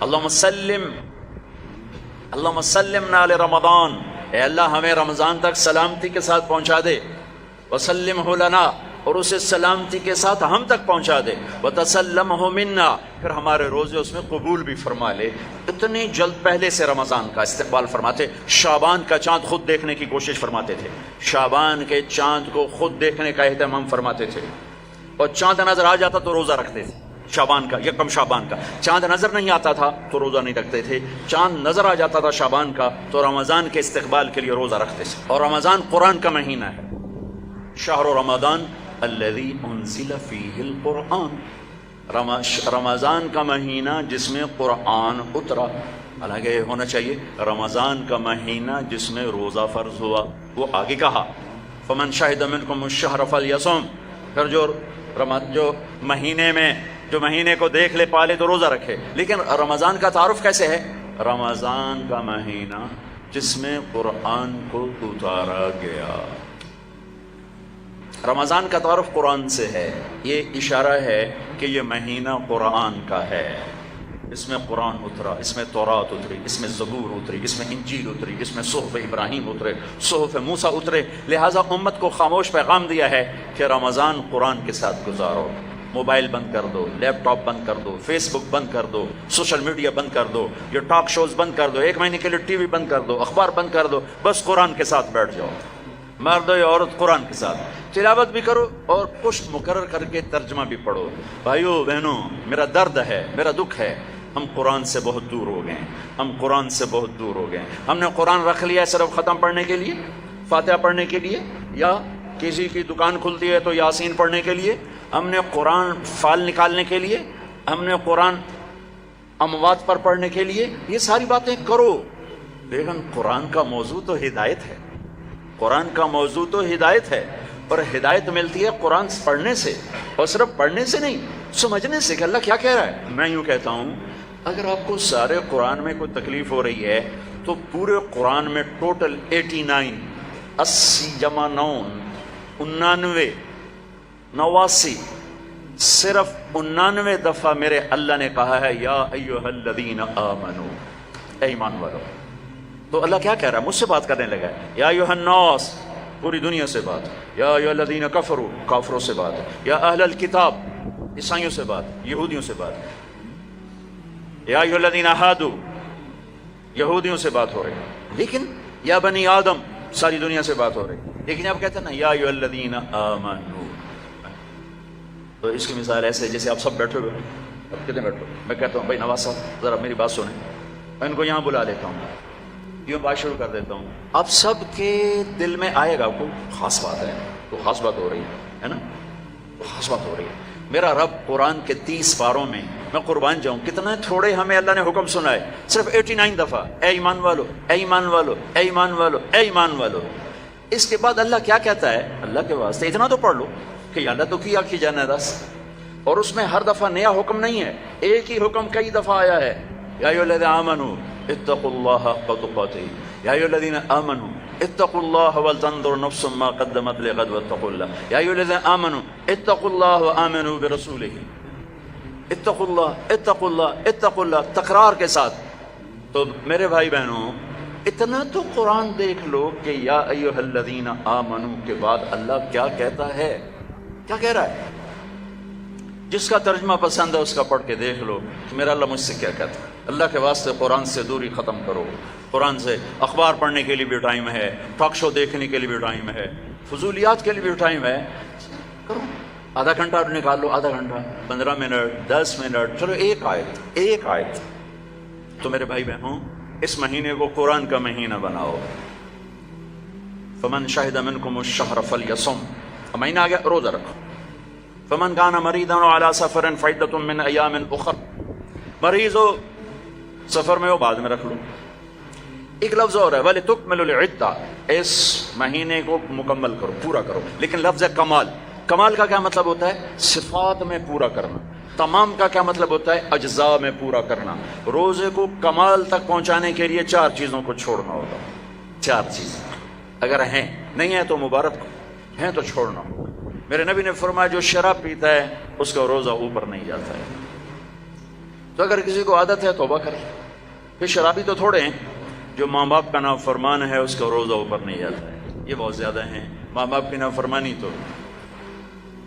اللہم سلمنا لرمضان، اے اللہ ہمیں رمضان تک سلامتی کے ساتھ پہنچا دے، وسلمہ لنا، اور اسے سلامتی کے ساتھ ہم تک پہنچا دے، وتسلمہ منا، پھر ہمارے روزے اس میں قبول بھی فرما لے۔ اتنی جلد پہلے سے رمضان کا استقبال فرماتے، شعبان کا چاند خود دیکھنے کی کوشش فرماتے تھے، شعبان کے چاند کو خود دیکھنے کا اہتمام فرماتے تھے، اور چاند نظر آ جاتا تو روزہ رکھتے تھے۔ شعبان کا، یکم شعبان کا چاند نظر نہیں آتا تھا تو روزہ نہیں رکھتے تھے، چاند نظر آ جاتا تھا شعبان کا تو رمضان کے استقبال کے لیے روزہ رکھتے تھے۔ اور رمضان قرآن کا مہینہ ہے، شہر رمضان الذی انزل فیہ القرآن، رمضان کا مہینہ جس میں قرآن اترا، حالانکہ یہ ہونا چاہیے رمضان کا مہینہ جس میں روزہ فرض ہوا۔ وہ آگے کہا فمن شہد منکم الشہر فلیصم، پھر جو مہینے کو دیکھ لے پالے تو روزہ رکھے۔ لیکن رمضان کا تعارف کیسے ہے؟ رمضان کا مہینہ جس میں قرآن کو اتارا گیا۔ رمضان کا تعارف قرآن سے ہے، یہ اشارہ ہے کہ یہ مہینہ قرآن کا ہے، اس میں قرآن اترا، اس میں تورات اتری، اس میں زبور اتری، اس میں انجیل اتری، اس میں صحف ابراہیم اترے، صحف موسیٰ اترے۔ لہٰذا امت کو خاموش پیغام دیا ہے کہ رمضان قرآن کے ساتھ گزارو، موبائل بند کر دو، لیپ ٹاپ بند کر دو، فیس بک بند کر دو، سوشل میڈیا بند کر دو، یہ ٹاک شوز بند کر دو، 1 مہینے کے لیے ٹی وی بند کر دو، اخبار بند کر دو، بس قرآن کے ساتھ بیٹھ جاؤ، مرد یا عورت قرآن کے ساتھ تلاوت بھی کرو اور پشت مقرر کر کے ترجمہ بھی پڑھو۔ بھائیو بہنوں، میرا درد ہے، میرا دکھ ہے، ہم قرآن سے بہت دور ہو گئے ہیں، ہم قرآن سے بہت دور ہو گئے ہیں۔ ہم نے قرآن رکھ لیا ہے صرف ختم پڑھنے کے لیے، فاتحہ پڑھنے کے لیے، یا کسی کی دکان کھلتی ہے تو یاسین پڑھنے کے لیے، ہم نے قرآن فال نکالنے کے لیے، ہم نے قرآن اموات پر پڑھنے کے لیے، یہ ساری باتیں کرو، لیکن قرآن کا موضوع تو ہدایت ہے، قرآن کا موضوع تو ہدایت ہے، اور ہدایت ملتی ہے قرآن پڑھنے سے، اور صرف پڑھنے سے نہیں، سمجھنے سے کہ اللہ کیا کہہ رہا ہے۔ میں یوں کہتا ہوں، اگر آپ کو سارے قرآن میں کوئی تکلیف ہو رہی ہے تو پورے قرآن میں ٹوٹل 89 80 جمع 9 99 89 صرف 99 دفعہ میرے اللہ نے کہا ہے یا ایھا الذین آمنو، اے ایمان والو۔ تو اللہ کیا کہہ رہا ہے؟ مجھ سے بات کرنے لگا ہے، یا ایھا الناس، پوری دنیا سے بات، یا ایھا الذین کفروا، کافروں سے بات، یا اہل الکتاب، عیسائیوں سے بات، یہودیوں سے بات، یا ایھا الذین ہادوا، یہودیوں سے بات ہو رہی ہے، لیکن یا بنی آدم، ساری دنیا سے بات ہو رہی ہے، لیکن اب کہتے ہیں نا یا ایھا الذین آمنوا۔ تو اس کی مثال ایسے جیسے آپ سب بیٹھے ہوئے، اب کتنے بیٹھے، میں کہتا ہوں بھائی نواز صاحب ذرا میری بات سنیں، میں ان کو یہاں بلا لیتا ہوں، یوں بات شروع کر دیتا ہوں، اب سب کے دل میں آئے گا کوئی خاص بات ہے، تو خاص بات ہو رہی ہے نا، خاص بات ہو رہی ہے۔ میرا رب قرآن کے 30 پاروں میں، میں قربان جاؤں کتنا تھوڑے ہمیں اللہ نے حکم سنا ہے، صرف 89 دفعہ، اے ایمان والو، اے ایمان والو، اے ایمان والو، اے ایمان والو۔ اس کے بعد اللہ کیا کہتا ہے؟ اللہ کے واسطے اتنا تو پڑھ لو کہ یا اللہ تو کیا کی جانا ہے بس، اور اس میں ہر دفعہ نیا حکم نہیں ہے، ایک ہی حکم کئی دفعہ آیا ہے، یا ایھا الذین آمنوا اتقوا اللہ حق تقاتہ، یا ایھا الذین آمنوا اتقوا اللہ ولتنظر نفس ما قدمت لغد واتقوا اللہ، یا ایھا الذین آمنوا اتقوا اللہ وآمنوا برسولہ، اتقوا اللہ اتقوا اللہ اتقوا اللہ، تکرار کے ساتھ۔ تو میرے بھائی بہنوں، اتنا تو قرآن دیکھ لو کہ یا ایھا الذین آمنوا کے بعد اللہ کیا کہتا ہے، کیا کہہ رہا ہے؟ جس کا ترجمہ پسند ہے اس کا پڑھ کے دیکھ لو کہ میرا اللہ مجھ سے کیا کہتا ہے۔ اللہ کے واسطے قرآن سے دوری ختم کرو، قرآن سے اخبار پڑھنے کے لیے بھی ٹائم ہے، ٹاک شو دیکھنے کے لیے بھی ٹائم ہے، فضولیات کے لیے بھی ٹائم ہے، کرو، آدھا گھنٹہ نکال لو، آدھا گھنٹہ، 15 منٹ، 10 منٹ، چلو ایک آیت۔ تو میرے بھائی بہنوں، اس مہینے کو قرآن کا مہینہ بناؤ۔ فمن شہد منکم الشہر فلیصم، مہینہ آ گیا، روزہ رکھو۔ فمن کان مریضا علی سفر فعدۃ من ایام اخر، مریض ہو سفر میں ہو بعد میں رکھ لو۔ ایک لفظ اور ہے وَلِتُكْمِلُوا الْعِدَّةَ، اس مہینے کو مکمل کرو، پورا کرو، لیکن لفظ ہے کمال۔ کمال کا کیا مطلب ہوتا ہے؟ صفات میں پورا کرنا۔ تمام کا کیا مطلب ہوتا ہے؟ اجزاء میں پورا کرنا۔ روزے کو کمال تک پہنچانے کے لیے 4 چیزوں کو چھوڑنا ہوگا، 4 چیزیں اگر ہیں، نہیں ہیں تو مبارک، ہیں تو چھوڑنا ہوگا۔ میرے نبی نے فرمایا جو شراب پیتا ہے اس کا روزہ اوپر نہیں جاتا ہے، تو اگر کسی کو عادت ہے توبہ کرے. پھر شرابی تو تھوڑے ہیں جو ماں باپ کا نافرمان ہے اس کا روزہ اوپر نہیں جاتا ہے، یہ بہت زیادہ ہیں. ماں باپ کی نافرمانی تو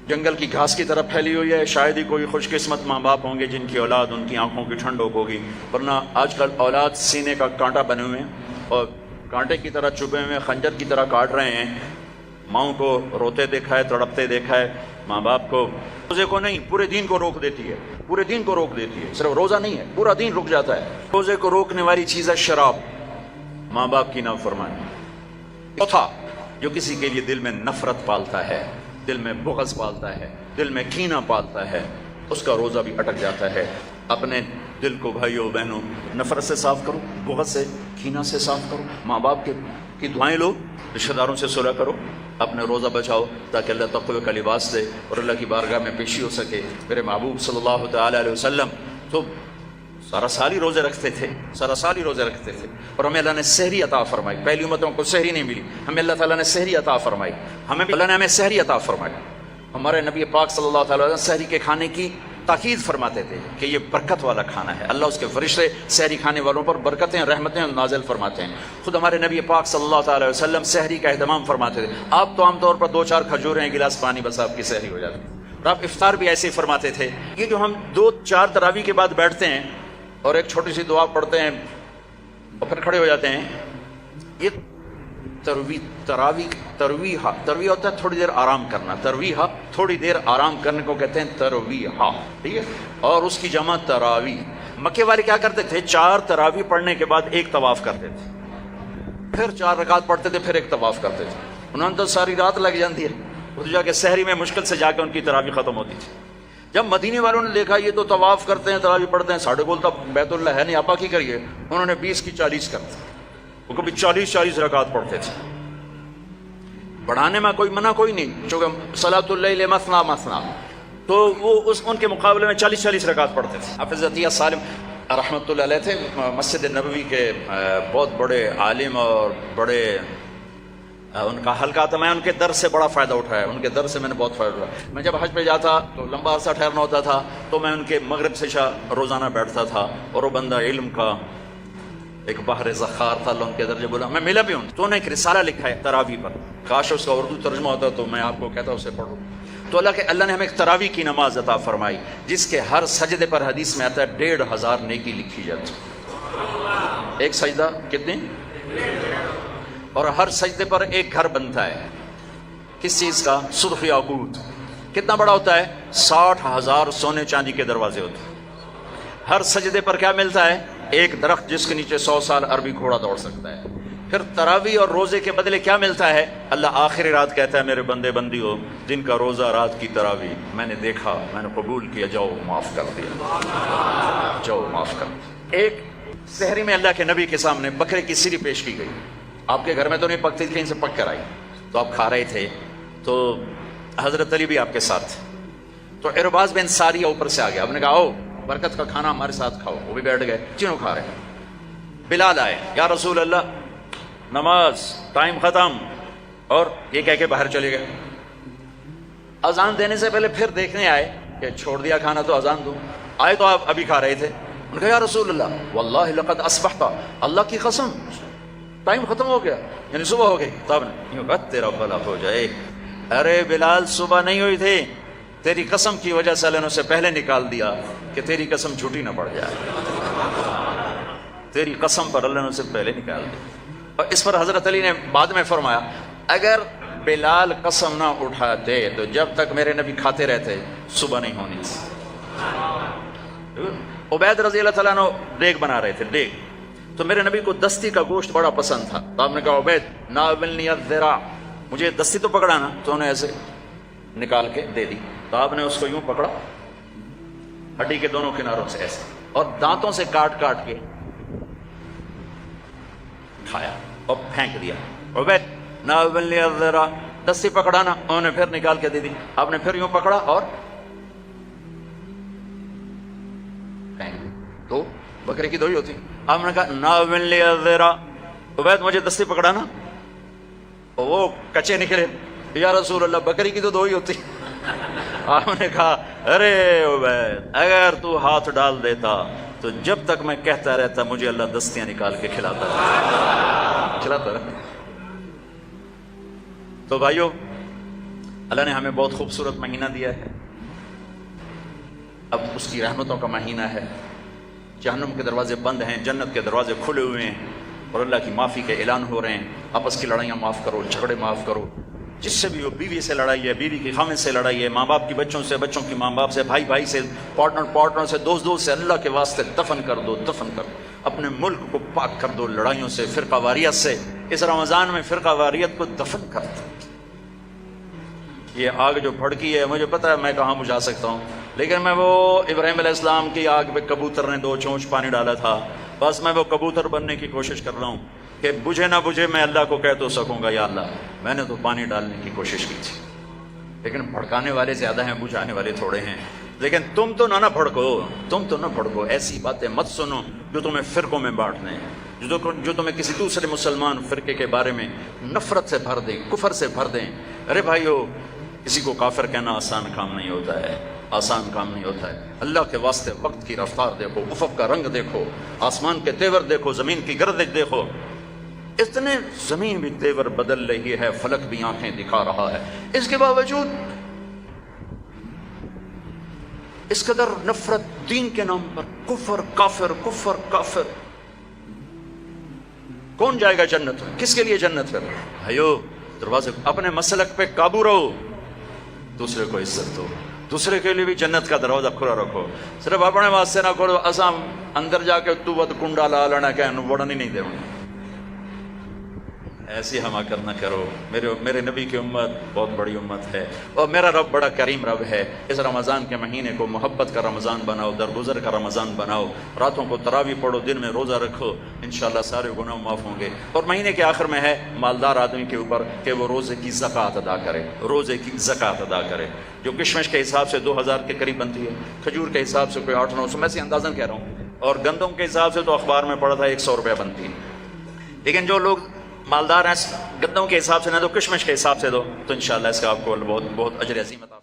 جنگل کی گھاس کی طرف پھیلی ہوئی ہے. شاید ہی کوئی خوش قسمت ماں باپ ہوں گے جن کی اولاد ان کی آنکھوں کی ٹھنڈک ہوگی، ورنہ آج کل اولاد سینے کا کانٹا بنے ہوئے ہیں اور کانٹے کی طرح چبھے ہوئے خنجر کی طرح کاٹ رہے ہیں. ماؤں کو روتے دیکھا ہے، تڑپتے دیکھا ہے. ماں باپ کو روزے کو نہیں پورے دین کو روک دیتی ہے، پورے دین کو روک دیتی ہے. صرف روزہ نہیں ہے، پورا دین رک جاتا ہے. روزے کو روکنے والی چیز ہے شراب، ماں باپ کی نافرمانی. چوتھا، جو کسی کے لیے دل میں نفرت پالتا ہے، دل میں بغض پالتا ہے، دل میں کینہ پالتا ہے، اس کا روزہ بھی اٹک جاتا ہے. اپنے دل کو بھائیوں بہنوں نفرت سے صاف کرو، بغض سے، کینہ سے صاف کرو. ماں باپ کی دعائیں لو، رشتہ داروں سے صلح کرو، اپنے روزہ بچاؤ تاکہ اللہ تقوی کا لباس دے اور اللہ کی بارگاہ میں پیشی ہو سکے. میرے محبوب صلی اللہ تعالیٰ علیہ وسلم تو سارا سال ہی روزے رکھتے تھے، سارا سال ہی روزے رکھتے تھے. اور ہمیں اللہ نے سحری عطا فرمائی. پہلی امتوں کو سحری نہیں ملی، ہمیں اللہ تعالیٰ نے سحری عطا فرمائی. اللہ نے ہمیں سحری عطا فرمائی. ہمارے نبی پاک صلی اللہ تعالیٰ وسلم سحری کے کھانے کی تاکید فرماتے تھے کہ یہ برکت والا کھانا ہے. اللہ اس کے فرشتے سحری کھانے والوں پر برکتیں رحمتیں نازل فرماتے ہیں. خود ہمارے نبی پاک صلی اللہ تعالیٰ وسلم سحری کا اہتمام فرماتے تھے. آپ تو عام طور پر 2-4 کھجوریں ایک گلاس پانی بس آپ کی سحری ہو جاتی. اور آپ افطار بھی ایسے ہی فرماتے تھے. یہ جو ہم 2-4 تراویح کے بعد بیٹھتے ہیں اور ایک چھوٹی سی دعا پڑھتے ہیں اور پھر کھڑے ہو جاتے ہیں، یہ ترویح ہوتا ہے تھوڑی دیر آرام کرنا. ترویح تھوڑی دیر آرام کرنے کو کہتے ہیں ترویح، ٹھیک ہے. اور اس کی جمع تراویح. مکے والے کیا کرتے تھے؟ 4 تراویح پڑھنے کے بعد ایک طواف کرتے تھے، پھر 4 رکعت پڑھتے تھے، پھر ایک طواف کرتے تھے. انہوں نے تو ساری رات لگ جاتی ہے، وہ تو جا کے سحری میں مشکل سے جا کے ان کی تراویح ختم ہوتی تھی. جب مدینے والوں نے دیکھا یہ تو طواف کرتے ہیں، تراویح پڑھتے ہیں، ساڑھے گول تک بیت اللہ ہے نہیں، آپا کی کریے. انہوں نے 20 کی 40 کرتے، وہ کبھی 40 رکعت پڑھتے تھے. بڑھانے میں کوئی منع کوئی نہیں، چونکہ صلاۃ اللیل مثنا مثنا، تو وہ ان کے مقابلے میں 40 رکعت پڑھتے تھے. حافظ عطیہ سالم رحمۃ اللہ علیہ تھے مسجد نبوی کے بہت بڑے عالم اور بڑے ان کا حلقہ تھا. میں ان کے درس سے بڑا فائدہ اٹھایا، ان کے درس سے میں نے بہت فائدہ اٹھایا. میں جب حج پہ جاتا تو لمبا عرصہ ٹھہرنا ہوتا تھا، تو میں ان کے مغرب سے شاہ روزانہ بیٹھتا تھا. اور وہ بندہ علم کا ایک بحر ذخار تھا، اللہ ان کے درجے بولا. میں ملا بھی ہوں. تو انہوں نے ایک رسالہ لکھا ہے تراویح پر، کاش اس کا اردو ترجمہ ہوتا تو میں آپ کو کہتا اسے پڑھو. تو اللہ نے ہمیں ایک تراویح کی نماز عطا فرمائی جس کے ہر سجدے پر حدیث میں آتا ہے 1500 نیکی لکھی جاتی. ایک سجدہ کتنے؟ اور ہر سجدے پر ایک گھر بنتا ہے. کس چیز کا؟ سرخ یاقوت. کتنا بڑا ہوتا ہے؟ 60,000 سونے چاندی کے دروازے ہوتے ہیں. ہر سجدے پر کیا ملتا ہے؟ ایک درخت جس کے نیچے 100 سال عربی گھوڑا دوڑ سکتا ہے. پھر تراویح اور روزے کے بدلے کیا ملتا ہے؟ اللہ آخری رات کہتا ہے میرے بندے بندی ہو جن کا روزہ رات کی تراویح میں نے دیکھا، میں نے قبول کیا، جاؤ معاف کر دیا، جاؤ معاف کر دیا. ایک سحری میں اللہ کے نبی کے سامنے بکرے کی سری پیش کی گئی. آپ کے گھر میں تو نہیں پکتی تھی، کہیں سے پک کر آئی. تو آپ کھا رہے تھے تو حضرت علی بھی آپ کے ساتھ. تو ارباز بن ساریہ اوپر سے آ گیا. آپ نے کہا آؤ برکت کا کھانا ہمارے ساتھ کھاؤ. وہ بھی بیٹھ گئے، تینوں کھا رہے ہیں. بلال آئے، یا رسول اللہ نماز ٹائم ختم، اور یہ کہہ کے باہر چلے گئے. اذان دینے سے پہلے پھر دیکھنے آئے کہ چھوڑ دیا کھانا تو اذان دو. آئے تو آپ ابھی کھا رہے تھے. انہوں نے کہا یا رسول اللہ واللہ لقد اصبحت، اللہ کی قسم ٹائم ختم ہو گیا، یعنی صبح ہو گئی. تو آپ نے یوں کہا تیرا بھلا ہو جائے. ارے بلال صبح نہیں ہوئی تھی، تیری قسم کی وجہ سے اللہ نے اسے پہلے نکال دیا کہ تیری قسم جھوٹی نہ پڑ جائے. تیری قسم پر اللہ نے اسے پہلے نکال دیا. اور اس پر حضرت علی نے بعد میں فرمایا اگر بلال قسم نہ اٹھاتے تو جب تک میرے نبی کھاتے رہتے صبح نہیں ہونی تھی. عبید رضی اللہ تعالیٰ عنہ دیگ بنا رہے تھے، دیگ. تو میرے نبی کو دستی کا گوشت بڑا پسند تھا. تو آپ نے کہا عبید ناولنی الذرا، مجھے دستی تو پکڑانا. تو انہیں ایسے نکال کے دے دی. تو آپ نے اس کو یوں پکڑا ہڈی کے دونوں کناروں سے ایسے، اور دانتوں سے کاٹ کاٹ کے کھایا اور پھینک دیا. عبید ناولنی الذرا، دستی پکڑانا. انہوں نے پھر نکال کے دے دی. آپ نے پھر یوں پکڑا اور پھینک دی. تو بکرے کی دو ہی ہوتی. آپ نے کہا ناولنی الذرا، عبید مجھے دستی پکڑانا. وہ کچے نکلے، یا رسول اللہ بکری کی تو دو ہی ہوتی. آپ نے کہا ارے عبید اگر تو ہاتھ ڈال دیتا تو جب تک میں کہتا رہتا مجھے اللہ دستیاں نکال کے کھلاتا رہتا۔ تو بھائیو، اللہ نے ہمیں بہت خوبصورت مہینہ دیا ہے، اب اس کی رحمتوں کا مہینہ ہے، جہنم کے دروازے بند ہیں، جنت کے دروازے کھلے ہوئے ہیں، اور اللہ کی معافی کے اعلان ہو رہے ہیں۔ آپس کی لڑائیاں معاف کرو، جھگڑے معاف کرو، جس سے بھی ہو، بیوی سے لڑائی ہے، بیوی کی خامد سے لڑائی ہے، ماں باپ کی بچوں سے، بچوں کی ماں باپ سے، بھائی بھائی سے، پارٹنر سے، دوست سے، اللہ کے واسطے دفن کر دو، دفن کر دو، اپنے ملک کو پاک کر دو لڑائیوں سے، فرقہ واریت سے۔ اس رمضان میں فرقہ واریت کو دفن کر دو۔ یہ آگ جو بھڑکی ہے، مجھے پتا ہے میں کہاں بجھا سکتا ہوں، لیکن میں وہ ابراہیم علیہ السلام کی آگ پہ کبوتر نے 2 چونچ پانی ڈالا تھا، بس میں وہ کبوتر بننے کی کوشش کر رہا ہوں کہ بجھے نہ بجھے میں اللہ کو کہہ تو سکوں گا، یا اللہ میں نے تو پانی ڈالنے کی کوشش کی تھی، لیکن بھڑکانے والے زیادہ ہیں، بجھانے والے تھوڑے ہیں۔ لیکن تم تو نہ بھڑکو، ایسی باتیں مت سنو جو تمہیں فرقوں میں بانٹ دیں، جو تمہیں کسی دوسرے مسلمان فرقے کے بارے میں نفرت سے بھر دیں، کفر سے بھر دیں۔ ارے بھائیو، کسی کو کافر کہنا آسان کام نہیں ہوتا ہے، آسان کام نہیں ہوتا ہے۔ اللہ کے واسطے وقت کی رفتار دیکھو، افق کا رنگ دیکھو، آسمان کے تیور دیکھو، زمین کی گردش دیکھو، اتنے زمین بھی تیور بدل رہی ہے، فلک بھی آنکھیں دکھا رہا ہے، اس کے باوجود اس قدر نفرت دین کے نام پر، کفر کافر۔ کون جائے گا جنت؟ کس کے لیے جنت ہے؟ بھائیو، دروازے اپنے مسلک پہ قابو رہو، دوسرے کو عزت دو، دوسرے کے لیے بھی جنت کا دروازہ کھلا رکھو، صرف اپنے واسطے نہ کرو، اساں اندر جا کے تو ود کنڈا لا لینا کہ وڑن ہی نہیں دے، ایسی حماقت نہ کرو۔ میرے نبی کی امت بہت بڑی امت ہے، اور میرا رب بڑا کریم رب ہے۔ اس رمضان کے مہینے کو محبت کا رمضان بناؤ، درگزر کا رمضان بناؤ، راتوں کو تراویح پڑھو، دن میں روزہ رکھو، انشاءاللہ سارے گناہ معاف ہوں گے۔ اور مہینے کے آخر میں ہے مالدار آدمی کے اوپر کہ وہ روزے کی زکوٰۃ ادا کرے، روزے کی زکوٰۃ ادا کرے، جو کشمش کے حساب سے 2000 کے قریب بنتی ہے، کھجور کے حساب سے کوئی 800-900، میں سے اندازاً کہہ رہا ہوں، اور گندم کے حساب سے تو اخبار میں پڑھا تھا 100 روپے بنتی ہے۔ لیکن جو لوگ مالدار ہیں، گندم کے حساب سے نہ دو، کشمش کے حساب سے دو، تو انشاءاللہ اس کا آپ کو بہت اجر عظیم عطا